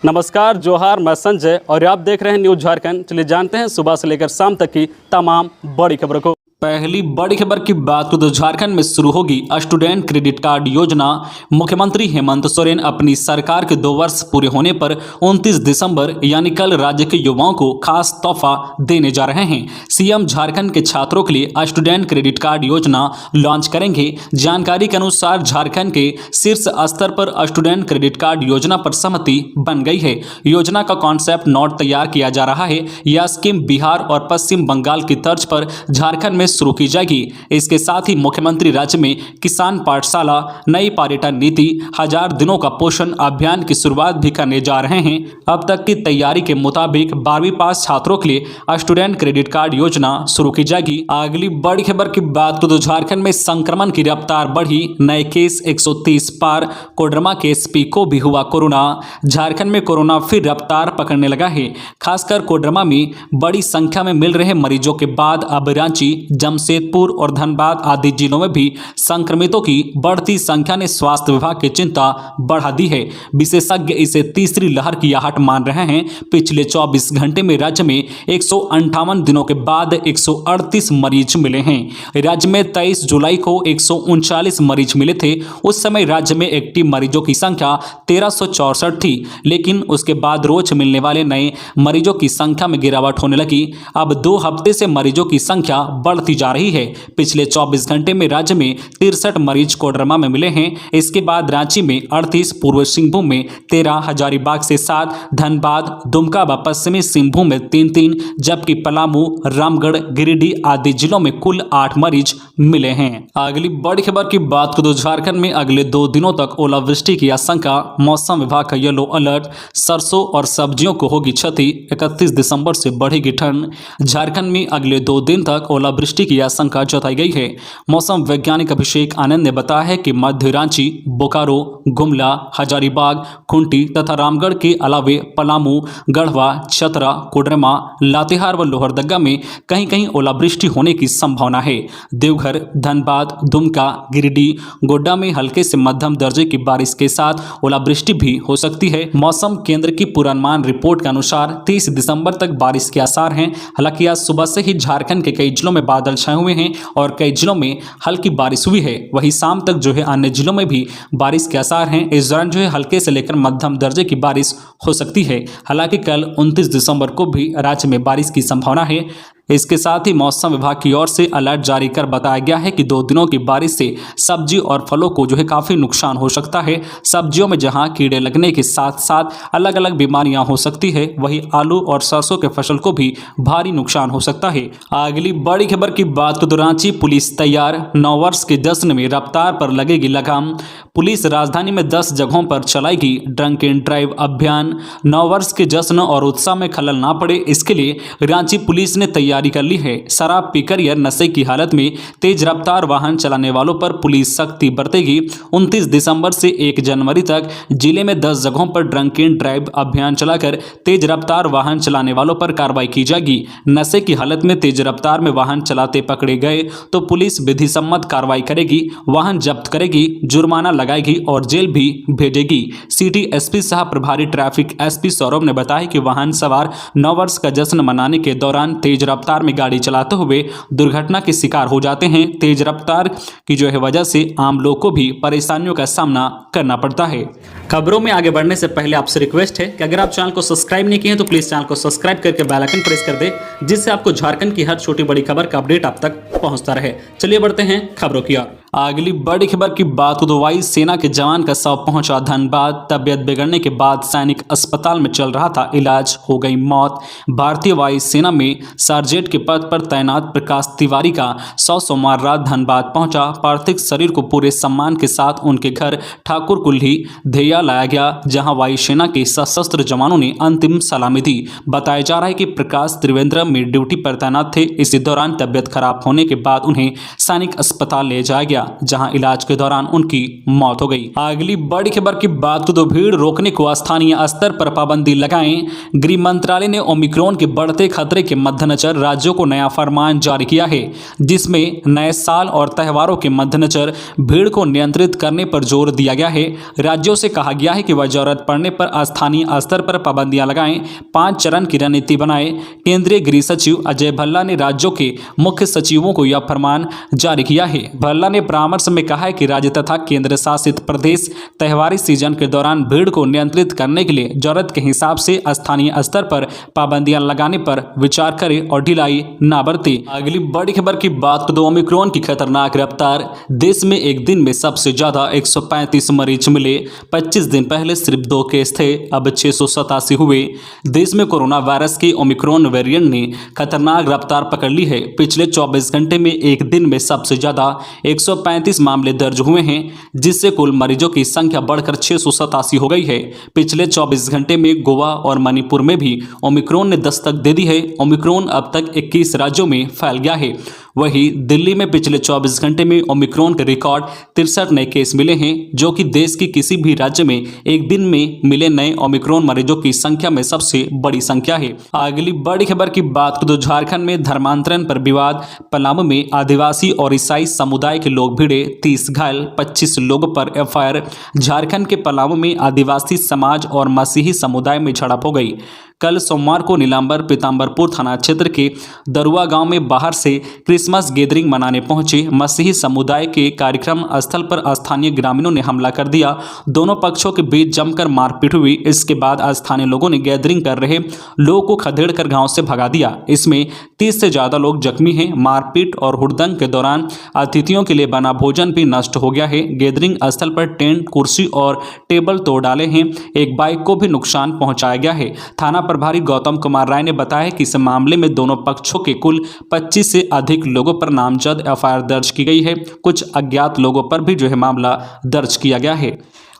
नमस्कार, जोहार, मैं संजय और आप देख रहे हैं न्यूज झारखंड। चलिए जानते हैं सुबह से लेकर शाम तक की तमाम बड़ी खबरों को। पहली बड़ी खबर की बात करें तो झारखंड में शुरू होगी स्टूडेंट क्रेडिट कार्ड योजना। मुख्यमंत्री हेमंत सोरेन अपनी सरकार के 2 वर्ष पूरे होने पर 29 दिसंबर यानी कल राज्य के युवाओं को खास तोहफा देने जा रहे हैं। सीएम झारखंड के छात्रों के लिए स्टूडेंट क्रेडिट कार्ड योजना लॉन्च करेंगे। जानकारी के अनुसार झारखंड के शीर्ष स्तर पर स्टूडेंट क्रेडिट कार्ड योजना पर सहमति बन गई है। योजना का कॉन्सेप्ट नोट तैयार किया जा रहा है। यह स्कीम बिहार और पश्चिम बंगाल की तर्ज पर झारखंड में शुरू की जाएगी। इसके साथ ही मुख्यमंत्री राज्य में किसान पाठशाला, नई पर्यटन नीति, 1000 दिनों का पोषण अभियान की शुरुआत भी करने जा रहे हैं। अब तक की तैयारी के मुताबिक 12वीं पास छात्रों के लिए स्टूडेंट क्रेडिट कार्ड योजना शुरू की जाएगी। अगली बड़ी खबर की बात करें तो झारखंड में संक्रमण की रफ्तार बढ़ी, नए केस 130 पार। कोडरमा के एसपी को भी हुआ कोरोना। झारखंड में कोरोना फिर रफ्तार पकड़ने लगा है। खासकर कोडरमा में बड़ी संख्या में मिल रहे मरीजों के बाद अब रांची, जमशेदपुर और धनबाद आदि जिलों में भी संक्रमितों की बढ़ती संख्या ने स्वास्थ्य विभाग की चिंता बढ़ा दी है। विशेषज्ञ इसे तीसरी लहर की आहट मान रहे हैं। पिछले 24 घंटे में राज्य में 158 दिनों के बाद 138 मरीज मिले हैं। राज्य में 23 जुलाई को 139 मरीज मिले थे। उस समय राज्य में एक्टिव मरीजों की संख्या 1364 थी, लेकिन उसके बाद रोज मिलने वाले नए मरीजों की संख्या में गिरावट होने लगी। अब 2 हफ्ते से मरीजों की संख्या बढ़ती जा रही है। पिछले 24 घंटे में राज्य में 63 मरीज कोडरमा में मिले हैं। इसके बाद रांची में 38, पूर्व सिंहभूम में 13, हजारीबाग से 7, धनबाद, दुमका व पश्चिमी सिंहभूम में 3-3, जबकि पलामू, रामगढ़, गिरिडीह आदि जिलों में कुल 8 मरीज मिले हैं। अगली बड़ी खबर की बात करें तो झारखंड में अगले 2 दिनों तक ओलावृष्टि की आशंका। मौसम विभाग का येलो अलर्ट। सरसों और सब्जियों को होगी क्षति। 31 दिसंबर से बढ़ेगी ठंड। झारखंड में अगले 2 दिन तक ओलावृष्टि की आशंका जताई गई है। मौसम वैज्ञानिक अभिषेक आनंद ने बताया है कि मध्य रांची, बोकारो, गुमला, हजारीबाग, खूंटी तथा रामगढ़ के अलावे पलामू, गढ़वा, चतरा, कोडरमा, लातेहार व लोहरदगा में कहीं कहीं ओलावृष्टि होने की संभावना है। देवघर, धनबाद, दुमका, गिरिडीह, गोड्डा में हल्के से मध्यम दर्जे की बारिश के साथ ओलावृष्टि भी हो सकती है। मौसम केंद्र की पूर्वानुमान रिपोर्ट के अनुसार 30 दिसंबर तक बारिश के आसार हैं। हालांकि आज सुबह से ही झारखंड के कई जिलों में बादल छाए हुए हैं और कई जिलों में हल्की बारिश हुई है। वहीं शाम तक अन्य जिलों में भी बारिश के आसार हैं। इस दौरान हल्के से लेकर मध्यम दर्जे की बारिश हो सकती है। हालांकि कल 29 दिसंबर को भी राज्य में बारिश की संभावना है। इसके साथ ही मौसम विभाग की ओर से अलर्ट जारी कर बताया गया है कि 2 दिनों की बारिश से सब्जी और फलों को काफी नुकसान हो सकता है। सब्जियों में जहां कीड़े लगने के साथ साथ अलग अलग बीमारियां हो सकती है, वहीं आलू और सरसों के फसल को भी भारी नुकसान हो सकता है। अगली बड़ी खबर की बात करें तो रांची पुलिस तैयार। 9 वर्ष के जश्न में रफ्तार पर लगेगी लगाम। पुलिस राजधानी में 10 जगहों पर चलाएगी ड्रंक एंड ड्राइव अभियान। 9 वर्ष के जश्न और उत्साह में खलल ना पड़े, इसके लिए रांची पुलिस ने तैयारी कर ली है। शराब पीकर या नशे की हालत में तेज रफ्तार वाहन चलाने वालों पर पुलिस सख्ती बरतेगी। 29 दिसंबर से 1 जनवरी तक जिले में 10 जगहों पर ड्रंक एंड ड्राइव अभियान चलाकर तेज रफ्तार वाहन चलाने वालों पर कार्रवाई की जाएगी। नशे की हालत में तेज रफ्तार में वाहन चलाते पकड़े गए तो पुलिस विधि सम्मत कार्रवाई करेगी, वाहन जब्त करेगी, जुर्माना लगाएगी और जेल भी भेजेगी। सिटी एसपी सह प्रभारी ट्रैफिक एसपी सौरभ ने बताया कि वाहन सवार 9 वर्ष का जश्न मनाने के दौरान तेज रफ्तार में गाड़ी चलाते हुए दुर्घटना के शिकार हो जाते हैं। तेज रफ्तार की वजह से आम लोग को भी परेशानियों का सामना करना पड़ता है। खबरों में आगे बढ़ने से पहले आपसे रिक्वेस्ट है कि अगर आप चैनल को सब्सक्राइब नहीं किए हैं तो प्लीज चैनल को सब्सक्राइब करके बेल आइकन प्रेस कर दे, जिससे आपको झारखंड की हर छोटी बड़ी खबर का अपडेट आप तक पहुंचता रहे। चलिए बढ़ते हैं खबरों की ओर। अगली बड़ी खबर की बात तो वायु सेना के जवान का शव पहुंचा धनबाद। तबियत बिगड़ने के बाद सैनिक अस्पताल में चल रहा था इलाज, हो गई मौत। भारतीय वायु सेना में सार्जेंट के पद पर तैनात प्रकाश तिवारी का शव सोमवार रात धनबाद पहुंचा। पार्थिव शरीर को पूरे सम्मान के साथ उनके घर ठाकुर कुल्ही धेया लाया गया, जहां वायुसेना के सशस्त्र जवानों ने अंतिम सलामी दी। बताया जा रहा है कि प्रकाश त्रिवेंद्रम में ड्यूटी पर तैनात थे। इसी दौरान तबियत खराब होने के बाद उन्हें सैनिक अस्पताल ले जाया गया। गया, जहां इलाज के दौरान उनकी मौत हो गई। अगली बड़ी खबर की बात करें तो भीड़ रोकने को स्थानीय स्तर पर पाबंदी लगाएं। गृह मंत्रालय ने ओमिक्रॉन के बढ़ते खतरे के मद्देनजर राज्यों को नया फरमान जारी किया है, जिसमें नए साल और त्योहारों के मद्देनजर भीड़ को नियंत्रित करने पर जोर दिया गया है। राज्यों से कहा गया है कि वह जरूरत पड़ने पर स्थानीय स्तर पर पाबंदियां लगाएं, 5 चरण की रणनीति बनाएं। केंद्रीय गृह सचिव अजय भल्ला ने राज्यों के मुख्य सचिवों को यह फरमान जारी किया है। भल्ला ने परामर्श में कहा है कि राज्य तथा केंद्र शासित प्रदेश त्योहारी सीजन के दौरान भीड़ को नियंत्रित करने के लिए जरूरत के हिसाब से स्थानीय स्तर पर पाबंदियां लगाने पर विचार करें और ढिलाई न बरतें। अगली बड़ी खबर की बात करें तो ओमिक्रॉन की खतरनाक रफ्तार। देश में एक दिन में सबसे ज्यादा 135 मरीज मिले। 25 दिन पहले सिर्फ 2 केस थे, अब 687 हुए। देश में कोरोना वायरस के ओमिक्रॉन वेरिएंट ने खतरनाक रफ्तार पकड़ ली है। पिछले 24 घंटे में एक दिन में सबसे ज्यादा 135 मामले दर्ज हुए हैं, जिससे कुल मरीजों की संख्या बढ़कर 687 हो गई है। पिछले 24 घंटे में गोवा और मणिपुर में भी ओमिक्रॉन ने दस्तक दे दी है। ओमिक्रॉन अब तक 21 राज्यों में फैल गया है। वहीं दिल्ली में पिछले 24 घंटे में ओमिक्रॉन के रिकॉर्ड 63 नए केस मिले हैं, जो कि देश की किसी भी राज्य में एक दिन में मिले नए ओमिक्रॉन मरीजों की संख्या में सबसे बड़ी संख्या है। अगली बड़ी खबर की बात करें तो झारखंड में धर्मांतरण पर विवाद। पलामू में आदिवासी और ईसाई समुदाय के लोग भिड़े, 30 घायल, 25 लोगों पर एफआईआर। झारखंड के पलामू में आदिवासी समाज और मसीही समुदाय में झड़प हो गई। कल सोमवार को नीलांबर पीताम्बरपुर थाना क्षेत्र के दरुआ गांव में बाहर से क्रिसमस गैदरिंग मनाने पहुंचे मसीही समुदाय के कार्यक्रम स्थल पर स्थानीय ग्रामीणों ने हमला कर दिया। दोनों पक्षों के बीच जमकर मारपीट हुई। इसके बाद स्थानीय लोगों ने गैदरिंग कर रहे लोगों को खदेड़ कर गांव से भगा दिया। इसमें 30 से ज्यादा लोग जख्मी हैं। मारपीट और हुड़दंग के दौरान अतिथियों के लिए बना भोजन भी नष्ट हो गया है। गैदरिंग स्थल पर टेंट, कुर्सी और टेबल तोड़ डाले हैं। एक बाइक को भी नुकसान पहुंचाया गया है। थाना प्रभारी गौतम कुमार राय ने बताया कि इस मामले में दोनों पक्षों के कुल 25 से अधिक लोगों पर नामजद एफआईआर दर्ज की गई है। कुछ अज्ञात लोगों पर भी मामला दर्ज किया गया है।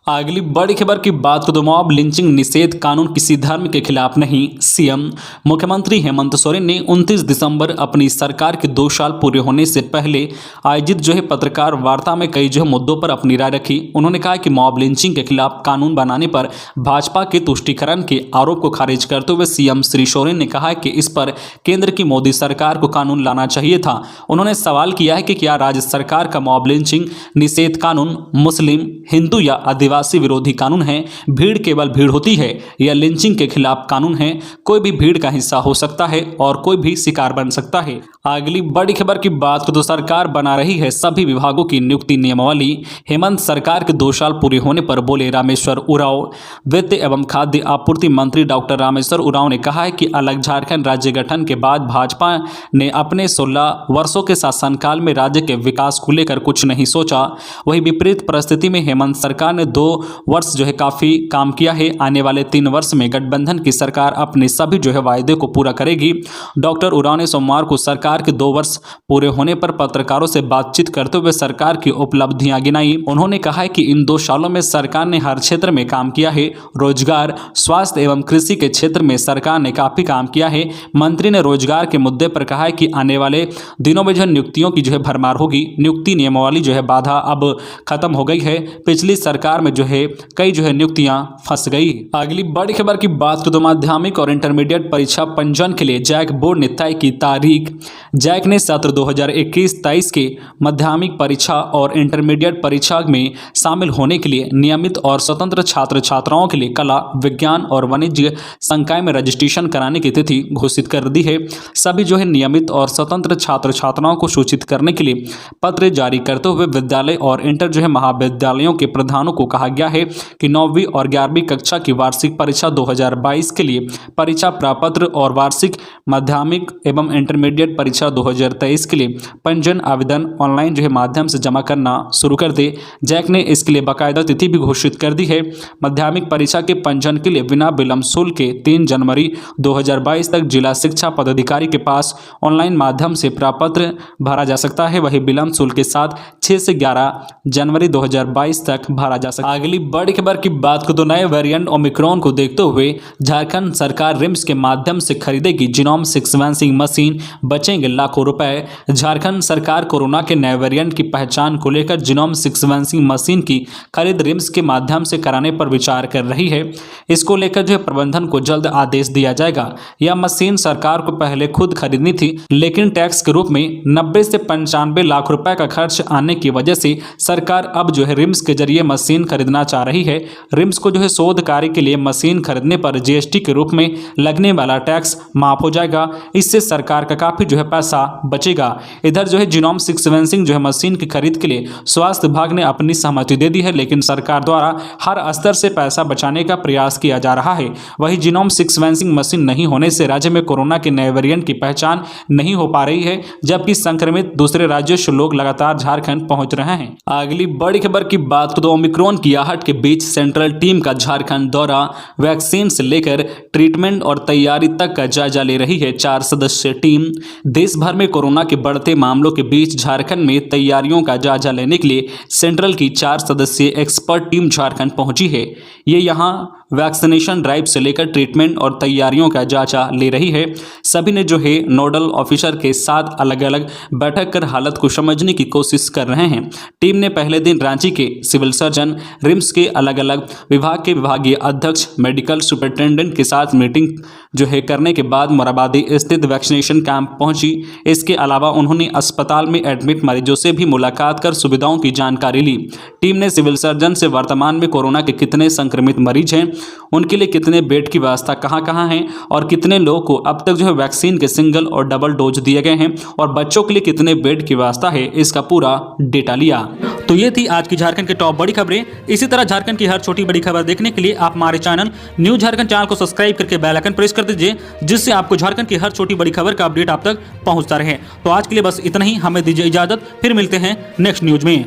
अगली बड़ी खबर की बात करें तो मॉब लिंचिंग निषेध कानून किसी धर्म के खिलाफ नहीं। सीएम मुख्यमंत्री हेमंत सोरेन ने 29 दिसंबर अपनी सरकार के 2 साल पूरे होने से पहले आयोजित पत्रकार वार्ता में कई मुद्दों पर अपनी राय रखी। उन्होंने कहा कि मॉब लिंचिंग के खिलाफ कानून बनाने पर भाजपा के तुष्टीकरण के आरोप को खारिज करते हुए सीएम श्री सोरेन ने कहा कि इस पर केंद्र की मोदी सरकार को कानून लाना चाहिए था। उन्होंने सवाल किया है कि क्या राज्य सरकार का मॉब लिंचिंग निषेध कानून मुस्लिम, हिंदू या आदिवासी विरोधी कानून है? भीड़ केवल भीड़ होती है या लिंचिंग के खिलाफ कानून है? कोई भी भीड़ का हिस्सा हो सकता है और कोई भी शिकार बन सकता है। अगली बड़ी खबर की बात करें तो सरकार बना रही है सभी विभागों की नियुक्ति नियमावली। हेमंत सरकार के 2 साल पूरे होने पर बोले रामेश्वर उरांव। वित्त एवं खाद्य आपूर्ति मंत्री डॉक्टर रामेश्वर उरांव ने कहा है कि अलग झारखंड राज्य गठन के बाद भाजपा ने अपने 16 वर्षों के शासनकाल में राज्य के विकास को लेकर कुछ नहीं सोचा। वही विपरीत परिस्थिति में हेमंत सरकार ने 2 वर्ष काफी काम किया है। आने वाले 3 वर्ष में गठबंधन की सरकार अपने सभी वायदे को पूरा करेगी। डॉक्टर उरांव ने सोमवार को सरकार के 2 वर्ष पूरे होने पर पत्रकारों से बातचीत करते हुए सरकार की उपलब्धियां गिनाई। उन्होंने कहा है कि इन 2 सालों में सरकार ने हर क्षेत्र में काम किया है। रोजगार, स्वास्थ्य एवं कृषि के क्षेत्र में सरकार ने काफी काम किया है। मंत्री ने रोजगार के मुद्दे पर कहा है कि आने वाले दिनों में नियुक्तियों की भरमार होगी। नियुक्ति नियमावली बाधा अब खत्म हो गई है। पिछली सरकार में कई नियुक्तियां फंस गई। अगली बड़ी खबर की बात करें तो माध्यमिक और इंटरमीडिएट परीक्षा पंजीयन के लिए जैक बोर्ड ने तय की तारीख। जैक ने सत्र 2021-23 के माध्यमिक परीक्षा और इंटरमीडिएट परीक्षा में शामिल होने के लिए नियमित और स्वतंत्र छात्र छात्राओं के लिए कला, विज्ञान और वाणिज्य संकाय में रजिस्ट्रेशन कराने की तिथि घोषित कर दी है। सभी नियमित और स्वतंत्र छात्र छात्राओं को सूचित करने के लिए पत्र जारी करते हुए विद्यालय और इंटर महाविद्यालयों के प्रधानों को कहा गया है कि 9वीं और 11वीं कक्षा की वार्षिक परीक्षा 2022 के लिए परीक्षा प्रपत्र और वार्षिक माध्यमिक एवं इंटरमीडिएट परीक्षा 2023 के लिए पंजीयन आवेदन ऑनलाइन माध्यम से जमा करना शुरू कर दे। जैक ने इसके लिए बाकायदा तिथि भी घोषित कर दी है। माध्यमिक परीक्षा के पंजीयन के लिए बिना विलंब शुल्क के 3 जनवरी 2022 तक जिला शिक्षा पदाधिकारी के पास ऑनलाइन माध्यम से प्रपत्र भरा जा सकता है। वही विलंब शुल्क के साथ 6 से 11 जनवरी 2022 तक भरा जा सकता है। अगली बड़ी खबर की बात करें तो नए वेरिएंट ओमिक्रॉन को देखते हुए झारखंड सरकार रिम्स के माध्यम से खरीदेगी जीनोम सीक्वेंसिंग मशीन, बचेंगे लाखों रुपए। झारखंड सरकार कोरोना के नए वेरिएंट की पहचान को लेकर जीनोम सीक्वेंसिंग मशीन की खरीद रिम्स के माध्यम से कराने पर विचार कर रही है। इसको लेकर जो प्रबंधन को जल्द आदेश दिया जाएगा। यह मशीन सरकार को पहले खुद खरीदनी थी, लेकिन टैक्स के रूप में 90 से 95 लाख रुपए का खर्च आने की वजह से सरकार अब जो है रिम्स के जरिए मशीन खरीदना चाह रही है। रिम्स को जो है शोध कार्य के लिए मशीन खरीदने पर जीएसटी के रूप में लगने वाला टैक्स माफ हो जाएगा। इससे सरकार का काफी जो है पैसा बचेगा। इधर जो है जीनोम सीक्वेंसिंग जो है मशीन की खरीद के लिए स्वास्थ्य विभाग ने अपनी सहमति दे दी है, लेकिन सरकार द्वारा हर स्तर से पैसा बचाने का प्रयास किया जा रहा है। वहीं जीनोम सीक्वेंसिंग मशीन नहीं होने से राज्य में कोरोना के नए वेरिएंट की पहचान नहीं हो पा रही है, जबकि संक्रमित दूसरे राज्यों से लोग लगातार झारखंड पहुंच रहे हैं। अगली बड़ी खबर की बात करें तो ओमिक्रॉन की आहट के बीच सेंट्रल टीम का झारखंड दौरा, वैक्सीन से लेकर ट्रीटमेंट और तैयारी तक का जायजा ले रही है 4 सदस्यीय टीम। देश भर में कोरोना के बढ़ते मामलों के बीच झारखंड में तैयारियों का जायजा लेने के लिए सेंट्रल की 4 सदस्यीय एक्सपर्ट टीम झारखंड पहुंची है। ये यहां वैक्सीनेशन ड्राइव से लेकर ट्रीटमेंट और तैयारियों का जायजा ले रही है। सभी ने जो है नोडल ऑफिसर के साथ अलग अलग बैठक कर हालत को समझने की कोशिश कर रहे हैं। टीम ने पहले दिन रांची के सिविल सर्जन, रिम्स के अलग अलग विभाग के विभागीय अध्यक्ष, मेडिकल सुपरिटेंडेंट के साथ मीटिंग जो है करने के बाद मोराबादी स्थित वैक्सीनेशन कैंप पहुंची। इसके अलावा उन्होंने अस्पताल में एडमिट मरीजों से भी मुलाकात कर सुविधाओं की जानकारी ली। टीम ने सिविल सर्जन से वर्तमान में कोरोना के कितने संक्रमित मरीज हैं, उनके लिए कितने बेड की व्यवस्था कहां है और कितने लोगों को अब तक जो है वैक्सीन के सिंगल और डबल डोज दिए गए हैं और बच्चों के लिए कितने बेड की व्यवस्था है, इसका पूरा डेटा लिया। तो ये थी आज की झारखंड की टॉप बड़ी खबरें। इसी तरह झारखंड की हर छोटी बड़ी खबर देखने के लिए आप हमारे चैनल न्यूज झारखंड चैनल को सब्सक्राइब करके बेल आइकन प्रेस कर दीजिए, जिससे आपको झारखंड की हर छोटी बड़ी खबर का अपडेट आप तक पहुंचता रहे। तो आज के लिए बस इतना ही, हमें दीजिए इजाजत, फिर मिलते हैं नेक्स्ट न्यूज में।